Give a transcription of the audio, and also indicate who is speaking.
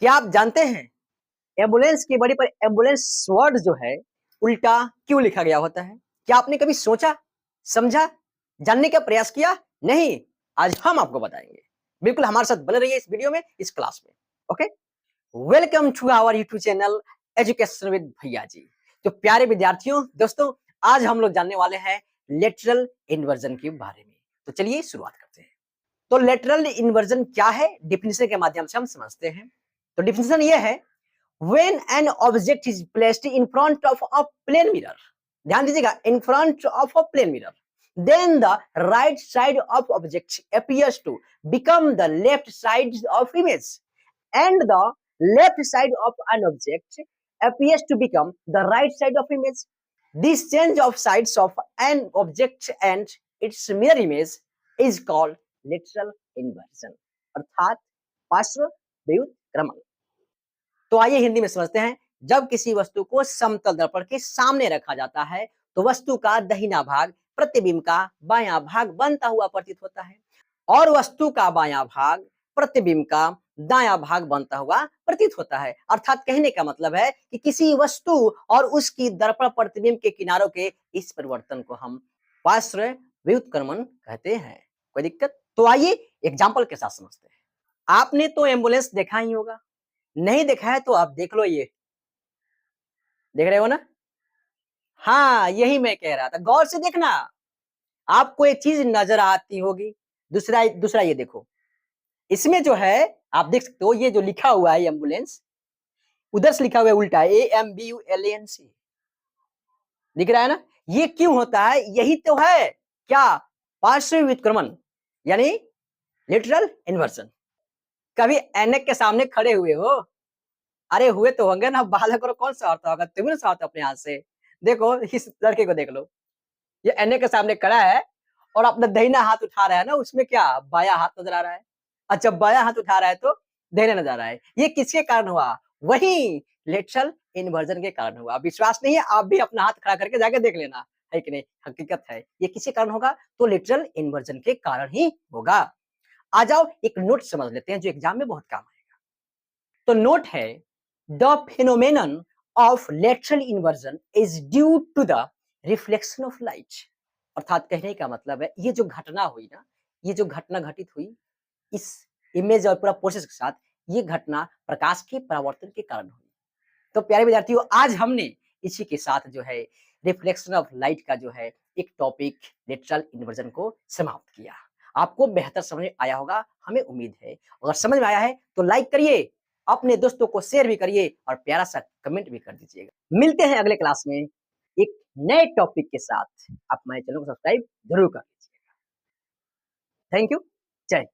Speaker 1: क्या आप जानते हैं एम्बुलेंस की बॉडी पर एम्बुलेंस वर्ड जो है उल्टा क्यों लिखा गया होता है? क्या आपने कभी सोचा, समझा, जानने का प्रयास किया? नहीं, आज हम आपको बताएंगे। बिल्कुल हमारे साथ बने रहिए इस वीडियो में, इस क्लास में। Okay, welcome to our YouTube channel education with भैया जी। तो प्यारे विद्यार्थियों, दोस्तों, आज हम लोग जानने वाले हैं लेटरल इन्वर्जन के बारे में। तो चलिए शुरुआत करते हैं। तो लेटरल इन्वर्जन क्या है, डिफिनेशन के माध्यम से हम समझते हैं। तो डिफिनेशन ये है, when an object is placed in front of a plane mirror, ध्यान दीजिएगा, in front of a plane mirror, then the right side of object appears to become the left side of image, and the left side of an object appears to become the right side of image. This change of sides of an object and its mirror image is called lateral inversion, अर्थात पार्श्व व्युत्क्रमण। तो आइए हिंदी में समझते हैं। जब किसी वस्तु को समतल दर्पण के सामने रखा जाता है तो वस्तु का दाहिना भाग प्रतिबिंब का बायां भाग बनता हुआ प्रतीत होता है और वस्तु का बायां भाग प्रतिबिंब का दायां भाग बनता हुआ प्रतीत होता है। अर्थात कहने का मतलब है कि किसी वस्तु और उसकी दर्पण प्रतिबिंब के किनारों के इस परिवर्तन को हम पार्श्व व्युत्क्रमण कहते हैं। कोई दिक्कत? तो आइए एग्जाम्पल के साथ समझते हैं। आपने तो एम्बुलेंस देखा ही होगा, नहीं देखा है तो आप देख लो, ये देख रहे हो ना? हाँ, यही मैं कह रहा था, गौर से देखना, आपको एक चीज नजर आती होगी। दूसरा दूसरा ये देखो, इसमें जो है आप देख सकते हो, ये जो लिखा हुआ है एम्बुलेंस, उधर से लिखा हुआ है उल्टा, AMBULANC, दिख रहा है ना? ये क्यों होता है? यही तो है क्या, पार्श्व व्युत्क्रमण, यानी लिटरल इन्वर्सन। कभी ऐनक के सामने खड़े हुए हो? अरे हुए तो होंगे ना, बालक करो, कौन सा होता होगा? तुम्हें ना होता अपने हाथ से। देखो इस लड़के को देख लो, ये ऐने के सामने खड़ा है और अपना दाहिना हाथ उठा रहा है ना, उसमें क्या बायां हाथ नजर आ रहा है। अच्छा, बायां हाथ उठा रहा है तो दाहिना नजर आ रहा है। ये किसके कारण हुआ? वही लेटरल इन्वर्जन के कारण हुआ। विश्वास नहीं है, आप भी अपना हाथ खड़ा करके जाके देख लेना, है कि नहीं? हकीकत है, ये किसके कारण होगा? तो लेटरल इन्वर्जन के कारण ही होगा। आ जाओ एक नोट समझ लेते हैं जो एग्जाम में बहुत काम आएगा। तो नोट है, the phenomenon of lateral inversion is due to the reflection of light. अर्थात कहने का मतलब है, ये जो घटना हुई ना, ये जो घटना घटित हुई इस इमेज और पूरा प्रोसेस के साथ, ये घटना प्रकाश के परावर्तन के कारण हुई। तो प्यारे विद्यार्थियों, आज हमने इसी के साथ जो है रिफ्लेक्शन ऑफ लाइट का जो है एक टॉपिक लेटरल इन्वर्जन को समाप्त किया। आपको बेहतर समझ आया होगा, हमें उम्मीद है। अगर समझ में आया है तो लाइक करिए, अपने दोस्तों को शेयर भी करिए और प्यारा सा कमेंट भी कर दीजिएगा। मिलते हैं अगले क्लास में एक नए टॉपिक के साथ। आप हमारे चैनल को सब्सक्राइब जरूर कर लीजिएगा। Thank you. जय